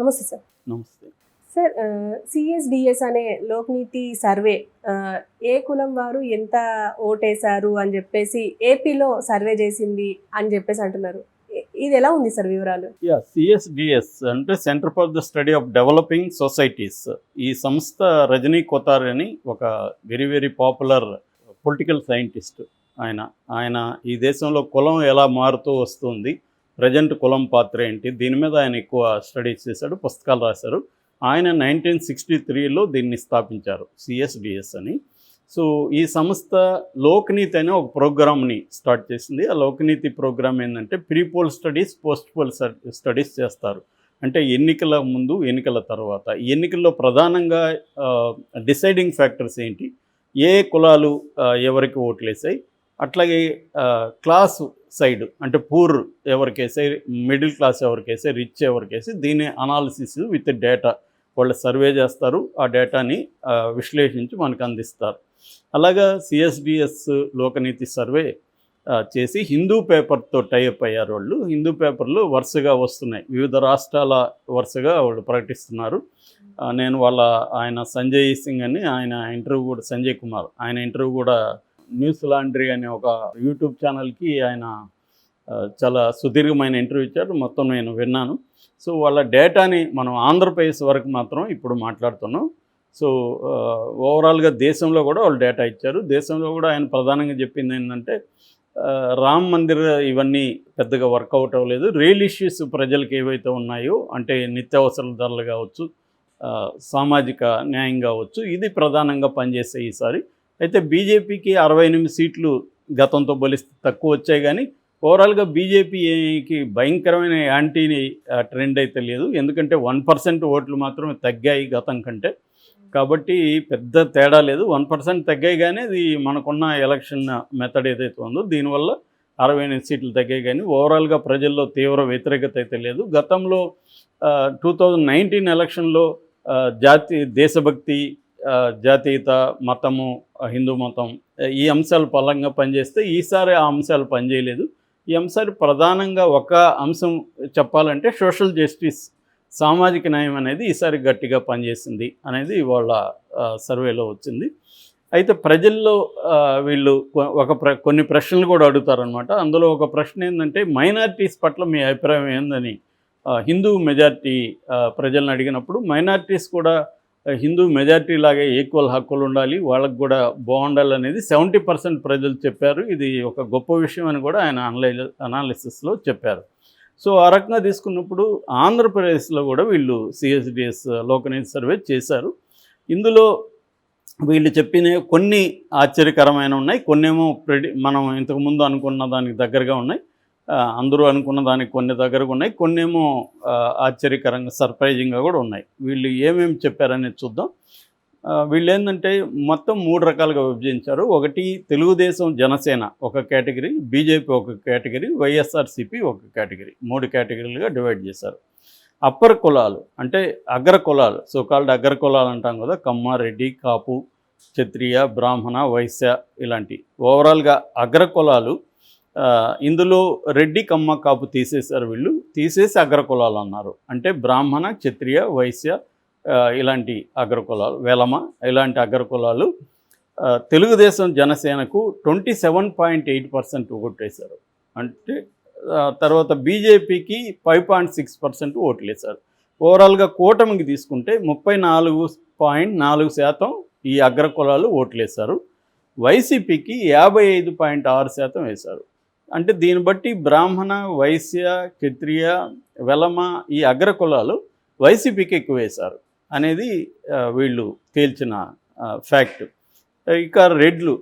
నమస్తే సార్. నమస్తే. Sir CSDS అనే లోక్నీతి సర్వే ఏ కులం వారు ఎంత ఓటేశారు అని చెప్పేసి ఏపీలో సర్వే చేసింది అని చెప్పేసి అంటున్నారు. ఇది ఎలా ఉంది సార్ వివరాలు? సిఎస్డిఎస్ అంటే centre for the study of developing societies. ఈ సంస్థ రజనీ కోతార్ అని ఒక very very popular political scientist. ఆయన ఈ దేశంలో కులం ఎలా మారుతూ వస్తుంది, ప్రజెంట్ కులం పాత్ర ఏంటి, దీని మీద ఆయన ఎక్కువ స్టడీస్ చేశాడు, పుస్తకాలు రాశారు. ఆయన 1963లో దీన్ని స్థాపించారు, సిఎస్డిఎస్ అని. సో ఈ సంస్థ లోక్నీతి అనే ఒక ప్రోగ్రామ్ని స్టార్ట్ చేసింది. ఆ లోక్నీతి ప్రోగ్రామ్ ఏంటంటే pre poll studies, post poll studies చేస్తారు. అంటే ఎన్నికల ముందు, ఎన్నికల తర్వాత. ఎన్నికల్లో ప్రధానంగా డిసైడింగ్ ఫ్యాక్టర్స్ ఏంటి, ఏ కులాలు ఎవరికి ఓట్లేసాయి, అట్లాగే క్లాస్ సైడ్ అంటే పూర్ ఎవరికేసాయి, మిడిల్ క్లాస్ ఎవరికేసాయి, రిచ్ ఎవరికేసాయి, దీని అనాలిసిస్ విత్ డేటా వాళ్ళు సర్వే చేస్తారు. ఆ డేటాని విశ్లేషించి మనకు అందిస్తారు. అలాగా సిఎస్డిఎస్ లోకనీతి సర్వే చేసి హిందూ పేపర్తో టైఅప్ అయ్యారు వాళ్ళు. హిందూ పేపర్లు వరుసగా వస్తున్నాయి, వివిధ రాష్ట్రాల వరుసగా వాళ్ళు ప్రకటిస్తున్నారు. నేను ఆయన సంజయ్ సింగ్ అని ఆయన ఇంటర్వ్యూ కూడా, సంజయ్ కుమార్ ఆయన ఇంటర్వ్యూ కూడా న్యూస్ లాండ్రీ అనే ఒక యూట్యూబ్ ఛానల్కి ఆయన చాలా సుదీర్ఘమైన ఇంటర్వ్యూ ఇచ్చారు. మొత్తం నేను విన్నాను. సో వాళ్ళ డేటాని మనం ఆంధ్రప్రదేశ్ వరకు మాత్రం ఇప్పుడు మాట్లాడుతున్నాం. సో ఓవరాల్గా దేశంలో కూడా వాళ్ళు డేటా ఇచ్చారు. దేశంలో కూడా ఆయన ప్రధానంగా చెప్పింది ఏంటంటే రామ్ మందిర్ ఇవన్నీ పెద్దగా వర్కౌట్ అవ్వలేదు. రియల్ ఇష్యూస్ ప్రజలకు ఏవైతే ఉన్నాయో, అంటే నిత్యావసరాల ధరలు కావచ్చు, సామాజిక న్యాయం కావచ్చు, ఇది ప్రధానంగా పనిచేస్తాయి ఈసారి. అయితే బీజేపీకి 68 సీట్లు గతంతో పోలిస్తే తక్కువ వచ్చాయి, కానీ ఓవరాల్గా బీజేపీకి భయంకరమైన యాంటీ ట్రెండ్ అయితే లేదు. ఎందుకంటే 1% ఓట్లు మాత్రమే తగ్గాయి గతం కంటే. కాబట్టి పెద్ద తేడా లేదు. 1% తగ్గాయి, కానీ అది మనకున్న ఎలక్షన్ మెథడ్ ఏదైతే ఉందో దీనివల్ల 68 సీట్లు తగ్గాయి, కానీ ఓవరాల్గా ప్రజల్లో తీవ్ర వ్యతిరేకత అయితే లేదు. గతంలో 2019 ఎలక్షన్లో దేశభక్తి, జాతీయత, మతము, హిందూ మతం, ఈ అంశాలు బలంగా పనిచేస్తే ఈసారి ఆ అంశాలు పనిచేయలేదు. ఈ అంశాలు ప్రధానంగా ఒక అంశం చెప్పాలంటే సోషల్ జస్టిస్, సామాజిక న్యాయం అనేది ఈసారి గట్టిగా పనిచేసింది అనేది వాళ్ళ సర్వేలో వచ్చింది. అయితే ప్రజల్లో వీళ్ళు కొన్ని ప్రశ్నలు కూడా అడుగుతారనమాట. అందులో ఒక ప్రశ్న ఏంటంటే మైనారిటీస్ పట్ల మీ అభిప్రాయం ఏందని హిందూ మెజారిటీ ప్రజలను అడిగినప్పుడు, మైనారిటీస్ కూడా హిందూ మెజారిటీ లాగే ఈక్వల్ హక్కులు ఉండాలి, వాళ్ళకు కూడా బాగుండాలి అనేది 70% ప్రజలు చెప్పారు. ఇది ఒక గొప్ప విషయం అని కూడా ఆయన అనాలిసిస్లో చెప్పారు. సో ఆ రకంగా తీసుకున్నప్పుడు ఆంధ్రప్రదేశ్లో కూడా వీళ్ళు సిఎస్డిఎస్ లోకనీతి సర్వే చేశారు. ఇందులో వీళ్ళు చెప్పిన కొన్ని ఆశ్చర్యకరమైన ఉన్నాయి, కొన్నేమో మనం ఇంతకుముందు అనుకున్న దానికి దగ్గరగా ఉన్నాయి, అందరూ అనుకున్న దానికి కొన్ని దగ్గరగా ఉన్నాయి, కొన్నేమో ఆశ్చర్యకరంగా సర్ప్రైజింగ్గా కూడా ఉన్నాయి. వీళ్ళు ఏమేమి చెప్పారనేది చూద్దాం. వీళ్ళు ఏంటంటే మొత్తం 3 రకాలుగా విభజించారు. ఒకటి తెలుగుదేశం జనసేన ఒక కేటగిరీ, బీజేపీ ఒక కేటగిరీ, వైఎస్ఆర్సీపీ ఒక కేటగిరీ, 3 కేటగిరీలుగా డివైడ్ చేశారు. అప్పర్ కులాలు అంటే అగ్ర కులాలు, సోకాల్డ్ అగ్ర కులాలు అంటాం కదా, కమ్మ, రెడ్డి, కాపు, క్షత్రియ, బ్రాహ్మణ, వైశ్య, ఇలాంటి ఓవరాల్గా అగ్ర కులాలు. ఇందులో రెడ్డి, కమ్మ, కాపు తీసేశారు. వీళ్ళు తీసేసి అగ్ర కులాలు అన్నారు. అంటే బ్రాహ్మణ, క్షత్రియ, వైశ్య, ఇలాంటి అగ్రకులాలు, వెలమ, ఇలాంటి అగ్రకులాలు తెలుగుదేశం జనసేనకు 27.8% ఓట్లేశారు. అంటే తర్వాత బీజేపీకి 5.6% ఓట్లేశారు. ఓవరాల్గా కూటమికి తీసుకుంటే 34.4% ఈ అగ్రకులాలు ఓట్లేశారు. వైసీపీకి 55.6% వేశారు. అంటే దీన్ని బట్టి బ్రాహ్మణ, వైశ్య, క్షత్రియ, వెలమ, ఈ అగ్రకులాలు వైసీపీకి ఎక్కువ వేశారు అనేది వీళ్ళు తేల్చిన ఫ్యాక్ట్. ఇక రెడ్లు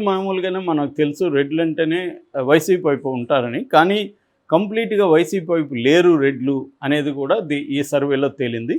మామూలుగానే మనకు తెలుసు, రెడ్లు అంటేనే వైసీపీ వైపు ఉంటారని, కానీ కంప్లీట్గా వైసీపీ వైపు లేరు రెడ్లు అనేది కూడా ఈ సర్వేలో తేలింది.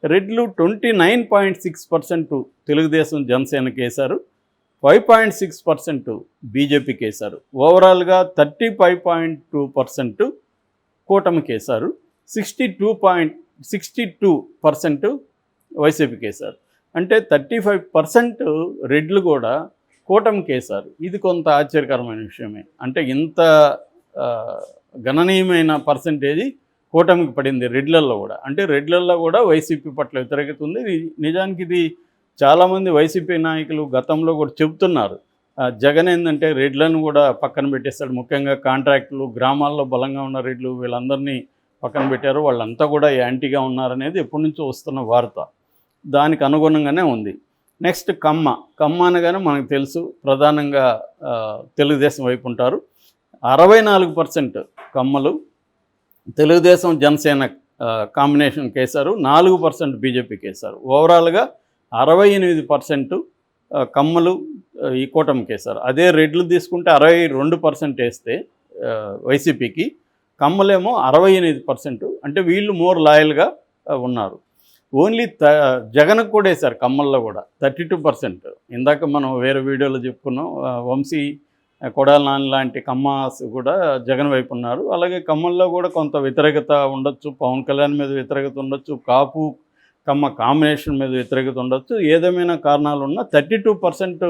రెడ్లు 29.6% తెలుగుదేశం జనసేనకి వేశారు, 5.6% బీజేపీకి వేశారు. ఓవరాల్గా 35.2% కూటమికి వేశారు, 62% వైసీపీకి వేశారు. అంటే 35% రెడ్లు కూడా కూటమికి వేశారు. ఇది కొంత ఆశ్చర్యకరమైన విషయమే. అంటే ఇంత గణనీయమైన పర్సంటేజీ కూటమికి పడింది రెడ్లల్లో కూడా. అంటే రెడ్లల్లో కూడా వైసీపీ పట్ల వ్యతిరేకత ఉంది. నిజానికి ఇది చాలామంది వైసీపీ నాయకులు గతంలో కూడా చెబుతున్నారు. జగన్ ఏంటంటే రెడ్లను కూడా పక్కన పెట్టేస్తాడు. ముఖ్యంగా కాంట్రాక్టులు, గ్రామాల్లో బలంగా ఉన్న రెడ్లు వీళ్ళందరినీ పక్కన పెట్టారు. వాళ్ళంతా కూడా యాంటీగా ఉన్నారనేది ఎప్పటి నుంచో వస్తున్న వార్త. దానికి అనుగుణంగానే ఉంది. నెక్స్ట్ కమ్మ అనగానే మనకు తెలుసు ప్రధానంగా తెలుగుదేశం వైపు ఉంటారు. 64% కమ్మలు తెలుగుదేశం జనసేన కాంబినేషన్కి వేశారు, 4% బీజేపీకి వేశారు. ఓవరాల్గా 68% కమ్మలు ఈ కూటమికి వేశారు. అదే రెడ్లు తీసుకుంటే 62% వేస్తే వైసీపీకి, కమ్మలేమో 68%. అంటే వీళ్ళు మోర్ లాయల్గా ఉన్నారు. ఓన్లీ జగన్కు కూడా వేశారు కమ్మల్లో కూడా 32%. ఇందాక మనం వేరే వీడియోలో చెప్పుకున్నాం, వంశీ, కొడాలి నాని లాంటి కమ్మాస్ కూడా జగన్ వైపు ఉన్నారు. అలాగే కమ్మల్లో కూడా కొంత వ్యతిరేకత ఉండొచ్చు, పవన్ కళ్యాణ్ మీద వ్యతిరేకత ఉండొచ్చు, కాపు కమ్మ కాంబినేషన్ మీద వ్యతిరేకత ఉండొచ్చు. ఏదేమైనా కారణాలు ఉన్నా 32%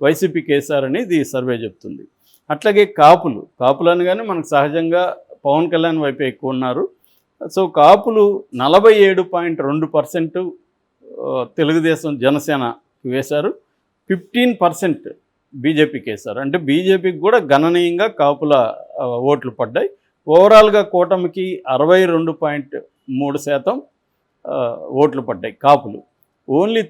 వైసీపీకి వేశారని ఇది సర్వే చెప్తుంది. అట్లాగే కాపులు అనగానే మనకు సహజంగా పవన్ కళ్యాణ్ వైపు ఎక్కువ ఉన్నారు. సో కాపులు 47.2% తెలుగుదేశం జనసేనకి వేశారు, 15% బీజేపీకి వేశారు. అంటే బీజేపీకి కూడా గణనీయంగా కాపుల ఓట్లు పడ్డాయి. ఓవరాల్గా కూటమికి 62.3% ఓట్లు పడ్డాయి కాపులు. ఓన్లీ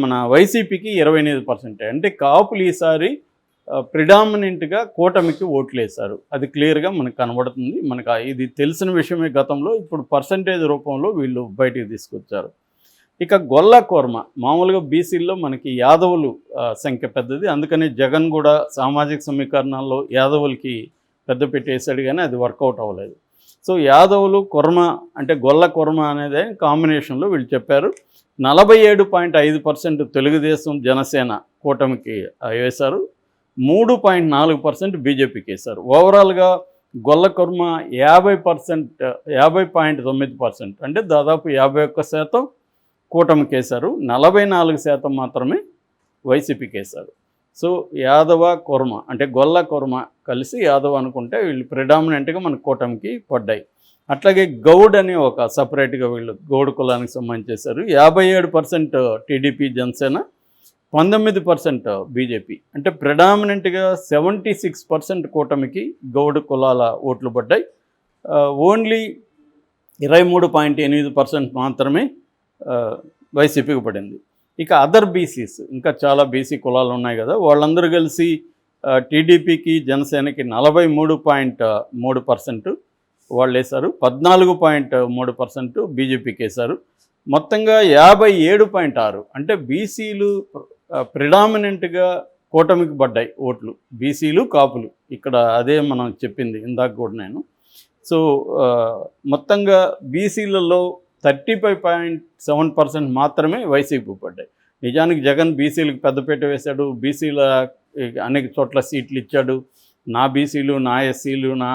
మన వైసీపీకి 28%. అంటే కాపులు ఈసారి ప్రిడామినెంట్గా కూటమికి ఓట్లు వేశారు. అది క్లియర్గా మనకు కనబడుతుంది. మనకు ఇది తెలిసిన విషయమే గతంలో. ఇప్పుడు పర్సంటేజ్ రూపంలో వీళ్ళు బయటికి తీసుకొచ్చారు. ఇక గొల్ల కూర్మ, మామూలుగా బీసీల్లో మనకి యాదవులు సంఖ్య పెద్దది. అందుకని జగన్ కూడా సామాజిక సమీకరణాల్లో యాదవులకి పెద్దపీట వేసాడు, కానీ అది వర్కౌట్ అవ్వలేదు. సో యాదవులు కుర్మ అంటే గొల్ల కుర్మ అనేది కాంబినేషన్లో వీళ్ళు చెప్పారు. 47.5% తెలుగుదేశం జనసేన కూటమికి వేశారు, 3.4% బీజేపీకి వేశారు. ఓవరాల్గా గొల్ల కుర్మ 50.9%, అంటే దాదాపు 51% కూటమికి వేశారు, 44% మాత్రమే వైసీపీకి వేశారు. సో యాదవ కుర్మ అంటే గొల్ల కుర్మ కలిసి యాదవ్ అనుకుంటే వీళ్ళు ప్రిడామినెంట్గా మన కూటమికి పడ్డాయి. అట్లాగే గౌడ్ అని ఒక సపరేట్గా వీళ్ళు గౌడ్ కులానికి సంబంధించి చేశారు. 57% టీడీపీ జనసేన, 19% బీజేపీ. అంటే ప్రిడామినెంట్గా 76% కూటమికి గౌడ్ కులాల ఓట్లు పడ్డాయి. ఓన్లీ 23.8% మాత్రమే వైసీపీకి పడింది. ఇక అదర్ బీసీస్, ఇంకా చాలా బీసీ కులాలు ఉన్నాయి కదా, వాళ్ళందరూ కలిసి టీడీపీకి జనసేనకి 43.3% వాళ్ళు వేశారు, 14.3% బీజేపీకి వేశారు. మొత్తంగా 57.6, అంటే బీసీలు ప్రిడామినెంట్గా కూటమికి పడ్డాయి ఓట్లు, బీసీలు కాపులు. ఇక్కడ అదే మనం చెప్పింది ఇందాక కూడా నేను. సో మొత్తంగా బీసీలలో 35.7% మాత్రమే వైసీపీ పడ్డాయి. నిజానికి జగన్ బీసీలకు పెద్దపీట వేశాడు, బీసీల అనేక చోట్ల సీట్లు ఇచ్చాడు, నా బీసీలు, నా ఎస్సీలు, నా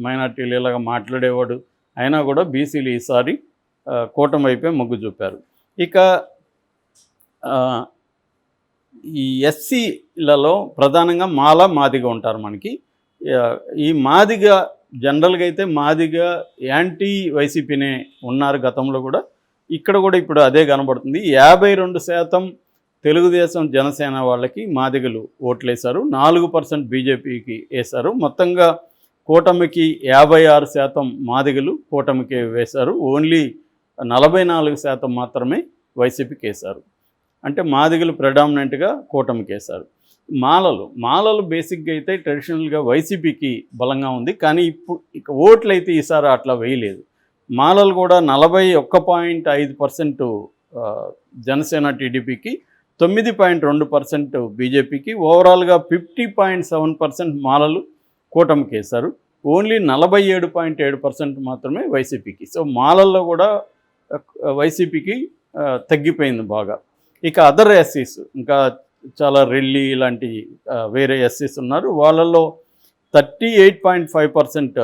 మైనార్టీలు ఇలాగా మాట్లాడేవాడు. అయినా కూడా బీసీలు ఈసారి కూటమి వైపే మొగ్గు చూపారు. ఇక ఈ ఎస్సీలలో ప్రధానంగా మాదిగ ఉంటారు మనకి. ఈ మాదిగ జనరల్గా అయితే మాదిగ యాంటీ వైసీపీనే ఉన్నారు గతంలో కూడా, ఇక్కడ కూడా ఇప్పుడు అదే కనబడుతుంది. 52% తెలుగుదేశం జనసేన వాళ్ళకి మాదిగలు ఓట్లేశారు, 4% బీజేపీకి వేశారు. మొత్తంగా కూటమికి 56% మాదిగలు కూటమికి వేశారు, ఓన్లీ 44% మాత్రమే వైసీపీకి వేశారు. అంటే మాదిగలు ప్రెడామినెంట్గా కూటమికి వేశారు. మాలలు బేసిక్గా అయితే ట్రెడిషనల్గా వైసీపీకి బలంగా ఉంది, కానీ ఇప్పుడు ఇక ఓట్లు అయితే ఈసారి అట్లా వేయలేదు. మాలలు కూడా 41.5% జనసేన టీడీపీకి, 9.2% బీజేపీకి, ఓవరాల్గా 50.7% మాలలు కూటమికి వేశారు, ఓన్లీ 47.7% మాత్రమే వైసీపీకి. సో మాలల్లో కూడా వైసీపీకి తగ్గిపోయింది బాగా. ఇక అదర్ ఎస్సీస్, ఇంకా చాలా రెల్లి ఇలాంటి వేరే ఎస్సీస్ ఉన్నారు. వాళ్ళల్లో 38.5%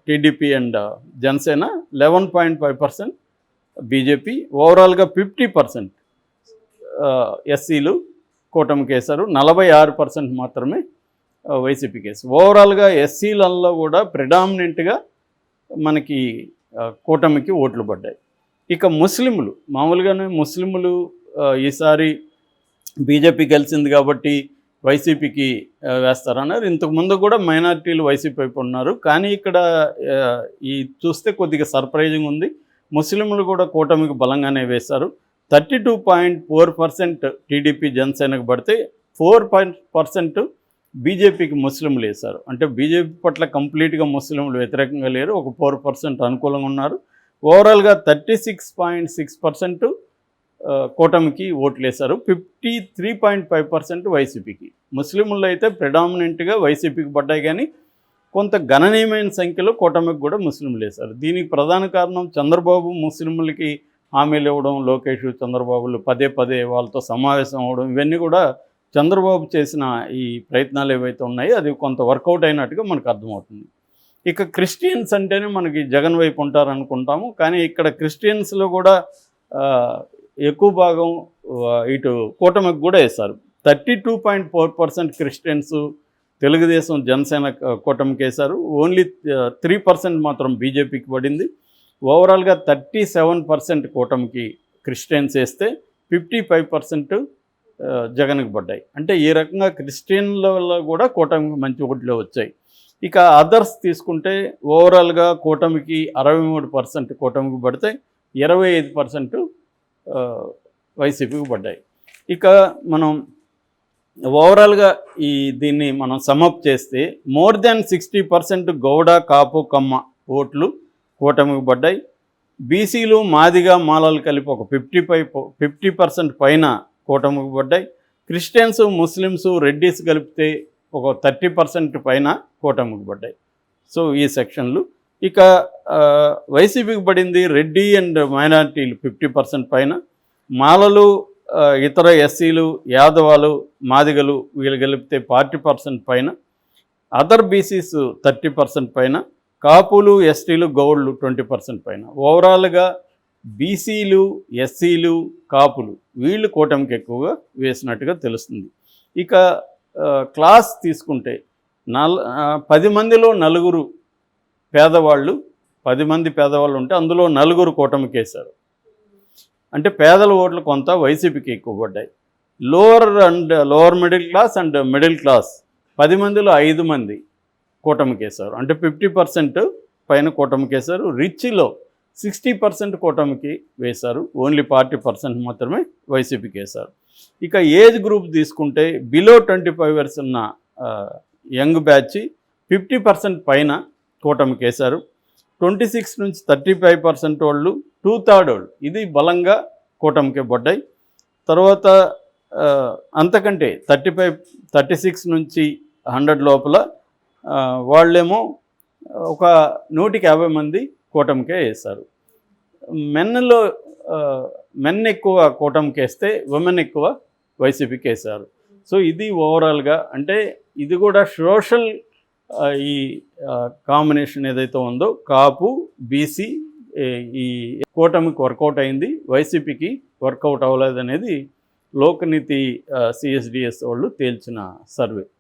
టీడీపీ అండ్ జనసేన, 11.5% బీజేపీ, ఓవరాల్గా 50% ఎస్సీలు కూటమికి వేశారు, 46% మాత్రమే వైసీపీకి వేశారు. ఓవరాల్గా ఎస్సీలలో కూడా ప్రిడామినెంట్గా మనకి కూటమికి ఓట్లు పడ్డాయి. ఇక ముస్లింలు మామూలుగానే ముస్లింలు ఈసారి బీజేపీ గెలిచింది కాబట్టి వైసీపీకి వేస్తారన్నారు. ఇంతకుముందు కూడా మైనారిటీలు వైసీపీ వైపు ఉన్నారు. కానీ ఇక్కడ ఈ చూస్తే కొద్దిగా సర్ప్రైజింగ్ ఉంది. ముస్లింలు కూడా కూటమికి బలంగానే వేశారు. 32.4% టీడీపీ జనసేనకు పడితే 4% బీజేపీకి ముస్లింలు వేశారు. అంటే బీజేపీ పట్ల కంప్లీట్గా ముస్లింలు వ్యతిరేకంగా లేరు, ఒక 4% అనుకూలంగా ఉన్నారు. ఓవరాల్గా 36.6% కూటమికి ఓట్లు వేశారు. 53.5% వైసీపీకి. ముస్లింలు అయితే ప్రిడామినెంట్గా వైసీపీకి పడ్డాయి, కానీ కొంత గణనీయమైన సంఖ్యలో కూటమికి కూడా ముస్లింలు వేశారు. దీనికి ప్రధాన కారణం చంద్రబాబు ముస్లింలకి హామీలు ఇవ్వడం, లోకేష్ చంద్రబాబులు పదే పదే వాళ్ళతో సమావేశం అవ్వడం, ఇవన్నీ కూడా చంద్రబాబు చేసిన ఈ ప్రయత్నాలు ఏవైతే ఉన్నాయో అది కొంత వర్కౌట్ అయినట్టుగా మనకు అర్థమవుతుంది. ఇక క్రిస్టియన్స్ అంటేనే మనకి జగన్ వైపు ఉంటారనుకుంటాము, కానీ ఇక్కడ క్రిస్టియన్స్లో కూడా ఎక్కువ భాగం ఇటు కూటమికి కూడా వేశారు. 32.4% క్రిస్టియన్స్ తెలుగుదేశం జనసేన కూటమికి వేశారు. ఓన్లీ 3% మాత్రం బీజేపీకి పడింది. ఓవరాల్గా 37% కూటమికి క్రిస్టియన్స్ వేస్తే 55% జగన్కి పడ్డాయి. అంటే ఈ రకంగా క్రిస్టియన్ల కూడా కూటమికి మంచి ఓట్లు వచ్చాయి. ఇక అదర్స్ తీసుకుంటే ఓవరాల్గా కూటమికి 63% కూటమికి పడితే 25% వైసీపీకి పడ్డాయి. ఇక మనం ఓవరాల్గా దీన్ని మనం సమప్ చేస్తే మోర్ దాన్ 60% గౌడ, కాపు, కమ్మ ఓట్లు కూటమికి పడ్డాయి. బీసీలు, మాదిగా, మాలలు కలిపి ఒక 50% పైన కూటమికి పడ్డాయి. క్రిస్టియన్స్, ముస్లిమ్స్, రెడ్డిస్ కలిపితే ఒక 30% పైన కూటమికి పడ్డాయి. సో ఈ సెక్షన్లు. ఇక వైసీపీకి పడింది రెడ్డి అండ్ మైనారిటీలు 50% పైన, మాలలు, ఇతర ఎస్సీలు, యాదవాలు, మాదిగలు వీళ్ళు కలిపితే 40% పైన, అదర్ బీసీస్ 30% పైన, కాపులు, ఎస్టీలు, గౌడ్లు 20% పైన. ఓవరాల్గా బీసీలు, ఎస్సీలు, కాపులు వీళ్ళు కూటమికి ఎక్కువగా వేసినట్టుగా తెలుస్తుంది. ఇక క్లాస్ తీసుకుంటే 10 మందిలో 9 పేదవాళ్ళు, 10 మంది పేదవాళ్ళు ఉంటే అందులో 9 కూటమికి వేశారు. అంటే పేదల ఓట్లు కొంత వైసీపీకి ఎక్కువ పడ్డాయి. Lower middle class and middle class 10 మందిలో 5 మంది కూటమికి వేశారు. అంటే 50% పైన కూటమికి వేశారు. రిచ్లో 60% కూటమికి వేశారు. ఓన్లీ 40% మాత్రమే వైసీపీకి వేశారు. ఇక ఏజ్ గ్రూప్ తీసుకుంటే బిలో 25 ఇయర్స్ ఉన్న యంగ్ బ్యాచ్ 50% పైన కూటమికి వేశారు. 26 నుంచి 35% వాళ్ళు, 2/3 వాళ్ళు ఇది బలంగా కూటమికి పడ్డాయి. తర్వాత అంతకంటే 36 నుంచి 100 లోపల వాళ్ళేమో ఒక 150 మంది కూటమికే వేశారు. మెన్ ఎక్కువ కూటమికి వేస్తే ఉమెన్ ఎక్కువ వైసీపీకి వేశారు. సో ఇది ఓవరాల్గా అంటే ఇది కూడా సోషల్ ఈ కాంబినేషన్ ఏదైతే ఉందో కాపు, బీసీ ఈ కూటమికి వర్కౌట్ అయింది, వైసీపీకి వర్కౌట్ అవ్వలేదు అనేది లోక్నీతి CSDS వాళ్ళు తేల్చిన సర్వే.